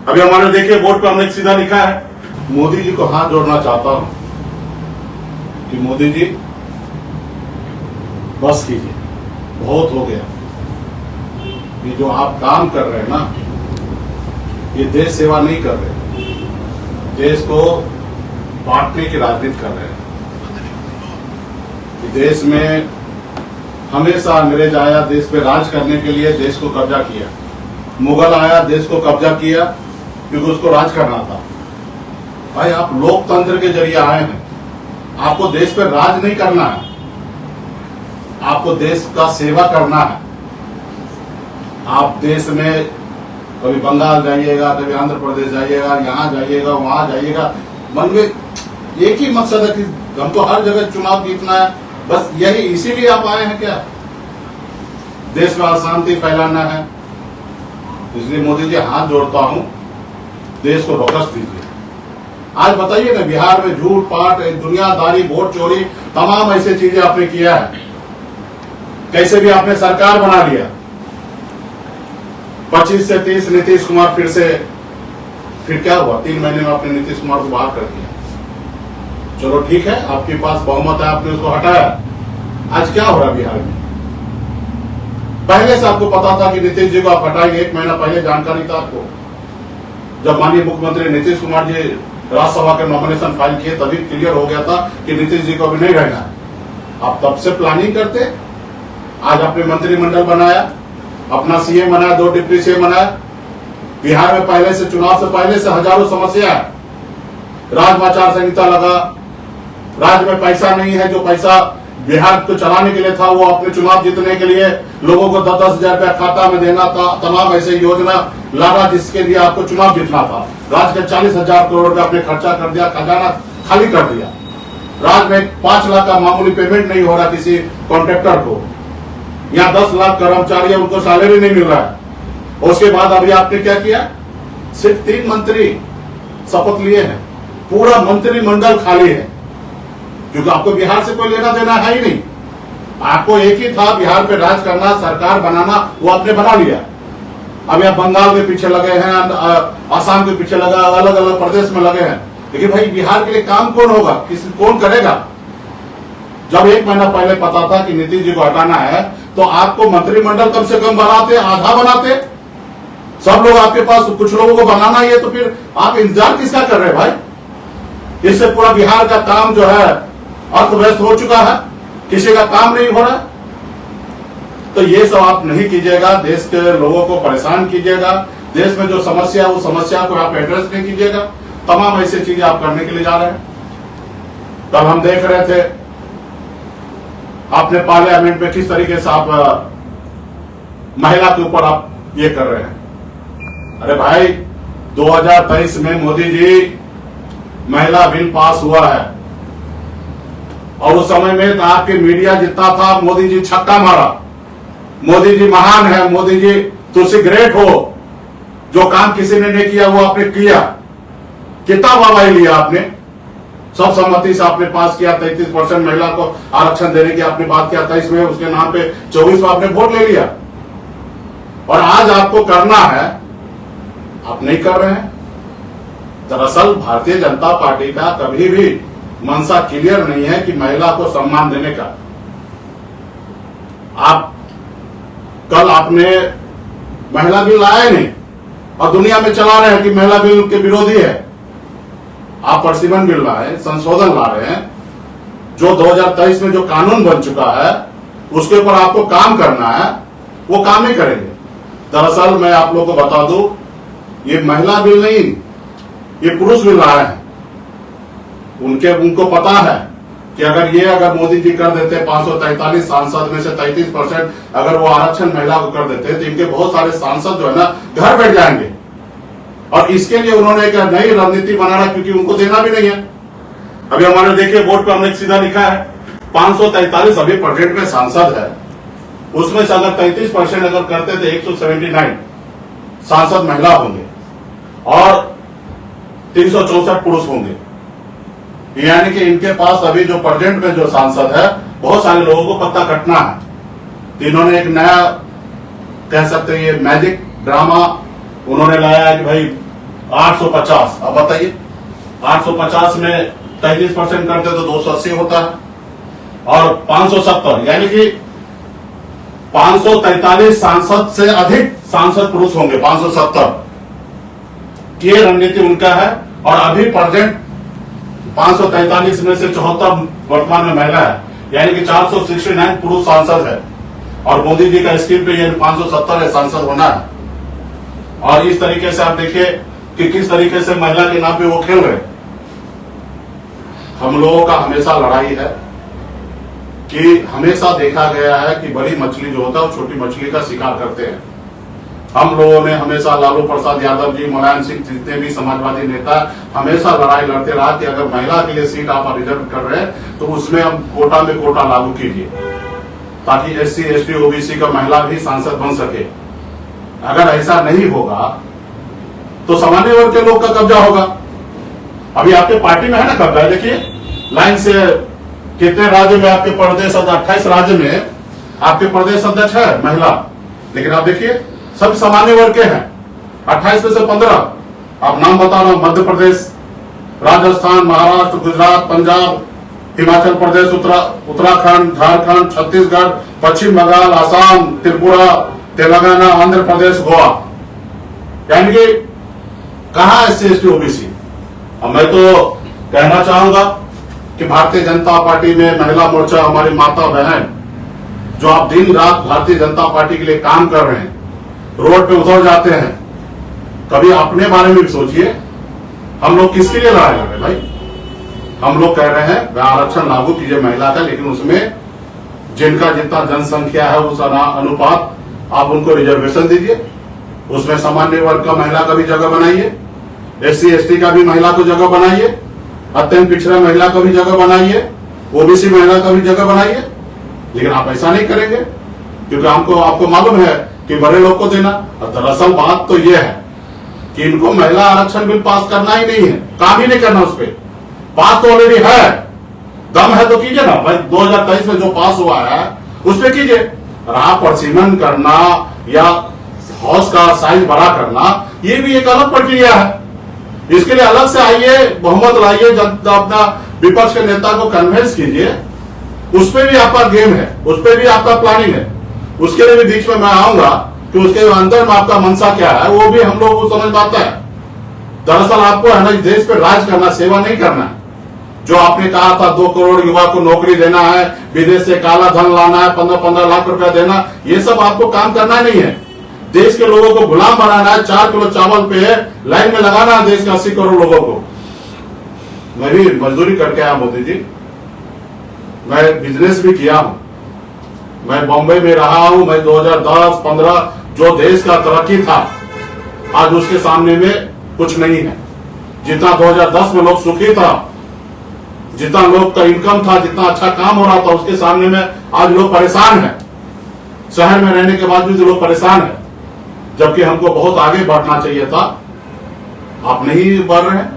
अभी हमारे देखिए बोर्ड पे हमने सीधा लिखा है, मोदी जी को हाथ जोड़ना चाहता हूं कि मोदी जी बस कीजिए, बहुत हो गया। ये जो आप काम कर रहे हैं ना, ये देश सेवा नहीं कर रहे, देश को बांटने की राजनीति कर रहे हैं। देश में हमेशा अंग्रेज आया, देश पे राज करने के लिए देश को कब्जा किया। मुगल आया, देश को कब्जा किया क्योंकि उसको राज करना था। भाई आप लोकतंत्र के जरिए आए हैं, आपको देश पे राज नहीं करना है, आपको देश का सेवा करना है। आप देश में कभी बंगाल जाइएगा, कभी आंध्र प्रदेश जाइएगा, यहाँ जाइएगा, वहां जाइएगा, मन में एक ही मकसद है कि हमको हर जगह चुनाव जीतना है। बस यही, इसीलिए आप आए हैं क्या? देश में अशांति फैलाना है। इसलिए मोदी जी हाथ जोड़ता हूं, देश को बकस दीजिए। आज बताइए ना, बिहार में झूठ पाट, दुनियादारी, वोट चोरी, तमाम ऐसी चीजें आपने किया है। कैसे भी आपने सरकार बना लिया। 25 से 30 नीतीश कुमार फिर क्या हुआ? 3 महीने में आपने नीतीश कुमार को बाहर कर दिया। चलो ठीक है, आपके पास बहुमत है, आपने उसको हटाया। आज क्या हो रहा बिहार में? पहले से आपको पता था कि नीतीश जी को आप हटाएंगे, 1 महीना पहले जानकारी था आपको। जब माननीय मुख्यमंत्री नीतीश कुमार जी राज्यसभा के नॉमिनेशन फाइल किए, तभी क्लियर हो गया था कि नीतीश जी को अभी नहीं रहना है। आप तब से प्लानिंग करते। आज आपने मंत्रिमंडल बनाया, अपना सीएम बनाया, 2 डिप्टी सीएम बनाया। बिहार में पहले से, चुनाव से पहले से हजारों समस्या है। राज्य आचार संहिता लगा, राज्य में पैसा नहीं है। जो पैसा बिहार को चलाने के लिए था, वो अपने चुनाव जीतने के लिए लोगों को 10-10 हजार रुपया खाता में देना था। तमाम ऐसे योजना लाना जिसके लिए आपको चुनाव जीतना था। राज्य के 40,000 करोड़ रुपया आपने खर्चा कर दिया, खजाना खाली कर दिया। राज्य में 5 लाख का मामूली पेमेंट नहीं हो रहा किसी कॉन्ट्रैक्टर को। यहाँ 10 लाख कर्मचारी है, उनको सैलरी नहीं मिल रहा है। उसके बाद अभी आपने क्या किया? सिर्फ 3 मंत्री शपथ लिए हैं, पूरा मंत्रिमंडल खाली है, क्योंकि आपको बिहार से कोई लेना देना है ही नहीं। आपको एक ही था, बिहार पे राज करना, सरकार बनाना, वो आपने बना लिया। अभी आप बंगाल के पीछे लगे हैं, आसाम के पीछे लगा, अलग अलग प्रदेश में लगे हैं। लेकिन भाई बिहार के लिए काम कौन होगा, कौन करेगा? जब 1 महीना पहले पता था कि नीतीश जी को हटाना है, तो आपको मंत्रिमंडल कम से कम बनाते, आधा बनाते। सब लोग आपके पास, कुछ लोगों को बनाना ही है, तो फिर आप इंतजार किसका कर रहे हैं भाई? इससे पूरा बिहार का काम जो है अर्थव्यस्त हो चुका है, किसी का काम नहीं हो रहा। तो ये सब आप नहीं कीजिएगा, देश के लोगों को परेशान कीजिएगा। देश में जो समस्या है, वो समस्या को आप एड्रेस नहीं कीजिएगा। तमाम ऐसी चीजें आप करने के लिए जा रहे हैं। तब हम देख रहे थे आपने पार्लियामेंट में किस तरीके से आप महिला के ऊपर आप ये कर रहे हैं। अरे भाई, 2023 में मोदी जी महिला बिल पास हुआ है, और उस समय में आपके मीडिया जितना था, मोदी जी छक्का मारा, मोदी जी महान है, मोदी जी तुझसे ग्रेट हो, जो काम किसी ने नहीं किया वो आपने किया। कितना वाहवाही लिया आपने, सब सम्मति से आपने पास किया। 33% महिला को आरक्षण देने की आपने बात किया, 23 में उसके नाम पे 24 में आपने वोट ले लिया। और आज आपको करना है, आप नहीं कर रहे हैं। दरअसल भारतीय जनता पार्टी का कभी भी मंशा क्लियर नहीं है कि महिला को सम्मान देने का। आप कल आपने महिला बिल लाए नहीं, और दुनिया में चला रहे हैं कि महिला बिल के विरोधी है। आप प्रसिमन बिल लाए, संशोधन ला रहे हैं, जो 2023 में जो कानून बन चुका है उसके ऊपर आपको काम करना है, वो काम नहीं करेंगे। दरअसल मैं आप लोगों को बता दूं, ये महिला बिल नहीं, ये पुरुष बिल लाए हैं। उनको पता है कि अगर मोदी जी कर देते, 543 सांसद में से 33% अगर वो आरक्षण महिला को कर देते, तो इनके बहुत सारे सांसद जो है ना घर बैठ जाएंगे। और इसके लिए उन्होंने एक नई रणनीति बनाना, क्योंकि उनको देना भी नहीं है। अभी हमारे देखिए बोर्ड पे हमने सीधा लिखा है, 543 अभी प्रेजेंट में सांसद है, उसमें से अगर 33% अगर करते थे 179 सांसद महिला होंगे और 364 पुरुष होंगे। यानी कि इनके पास अभी जो प्रेजेंट में जो सांसद है, बहुत सारे लोगों को पत्ता कटना है। इन्होंने एक नया, कह सकते हैं ये मैजिक ड्रामा उन्होंने लाया है कि भाई 850। अब बताइए 850 में 33% करते तो 280 होता है, और 570 यानी कि 543 सांसद से अधिक सांसद पुरुष होंगे। 570 ये रणनीति उनका है। और अभी प्रेजेंट 543 में से 74 वर्तमान में महिला है, यानी कि 469 पुरुष सांसद है। और मोदी जी का स्कीम पे ये 570 है सांसद होना है। और इस तरीके से आप देखिए कि किस तरीके से महिला के नाम पे वो खेल रहे। हम लोगों का हमेशा लड़ाई है कि हमेशा देखा गया है कि बड़ी मछली जो होता है वो छोटी मछली का शिकार करते हैं। हम लोगों ने हमेशा लालू प्रसाद यादव जी, मुलायम सिंह, जितने भी समाजवादी नेता हमेशा लड़ाई लड़ते रहा कि अगर महिला के लिए सीट आप रिजर्व कर रहे हैं तो उसमें हम कोटा में कोटा लागू कीजिए, ताकि SC ST OBC का महिला भी सांसद बन सके। अगर ऐसा नहीं होगा तो सामान्य वर्ग के लोग का कब्जा होगा। अभी आपके पार्टी में है ना कब्जा, देखिए लाइन से कितने राज्य में आपके प्रदेश 28 राज्य में आपके प्रदेश अध्यक्ष है महिला, लेकिन आप देखिए सब सामान्य वर्ग के हैं। 28 में से 15 आप नाम बता रहा हूं, मध्य प्रदेश, राजस्थान, महाराष्ट्र, गुजरात, पंजाब, हिमाचल प्रदेश, उत्तराखंड, झारखंड, छत्तीसगढ़, पश्चिम बंगाल, आसाम, त्रिपुरा, तेलंगाना, आंध्र प्रदेश, गोवा। यानी कि कहां SC ST OBC। अब मैं तो कहना चाहूंगा कि भारतीय जनता पार्टी में महिला मोर्चा, हमारी माता बहन जो आप दिन रात भारतीय जनता पार्टी के लिए काम कर रहे हैं, रोड पे उतर जाते हैं, कभी अपने बारे में भी सोचिए। हम लोग किसके लिए लड़ाई लड़ रहे हैं भाई? हम लोग कह रहे हैं आरक्षण लागू कीजिए महिला का, लेकिन उसमें जिनका जितना जनसंख्या है उस अनुपात आप उनको रिजर्वेशन दीजिए। उसमें सामान्य वर्ग का महिला का भी जगह बनाइए, SC ST का भी महिला को जगह बनाइए, अत्यंत पिछड़ा महिला को भी जगह बनाइए, OBC महिला का भी जगह बनाइए। लेकिन आप ऐसा नहीं करेंगे क्योंकि आपको मालूम है कि बड़े लोग को देना। और दरअसल बात तो यह है कि इनको महिला आरक्षण बिल पास करना ही नहीं है, काम ही नहीं करना उस पर। पास तो ऑलरेडी है, दम है तो कीजिए ना भाई। 2023 में जो पास हुआ है उस पर कीजिए। राह प्रसीमन करना या हाउस का साइज बड़ा करना ये भी एक अलग प्रक्रिया है। इसके लिए अलग से आइए, बहुमत लाइए, अपना विपक्ष के नेता को कन्विंस कीजिए। उस पर भी आपका गेम है, उस पर भी आपका प्लानिंग है। उसके लिए भी बीच में मैं आऊंगा कि उसके अंदर में आपका मनसा क्या है, वो भी हम लोग को समझ पाता है। दरअसल आपको है ना इस देश पे राज करना, सेवा नहीं करना है। जो आपने कहा था 2 करोड़ युवा को नौकरी देना है, विदेश से काला धन लाना है, 15-15 लाख रुपया देना, ये सब आपको काम करना नहीं है। देश के लोगों को गुलाम बनाना है। 4 किलो चावल पे लाइन में लगाना है देश के 80 करोड़ लोगों को। मैं भी मजदूरी करके आया मोदी जी, मैं बिजनेस भी किया हूं, मैं बॉम्बे में रहा हूं। मैं 2010-15 जो देश का तरक्की था आज उसके सामने में कुछ नहीं है। जितना 2010 में लोग सुखी था, जितना लोग का इनकम था, जितना अच्छा काम हो रहा था, उसके सामने में आज लोग परेशान हैं। शहर में रहने के बाद भी लोग परेशान हैं, जबकि हमको बहुत आगे बढ़ना चाहिए था। आप नहीं बढ़ रहे हैं।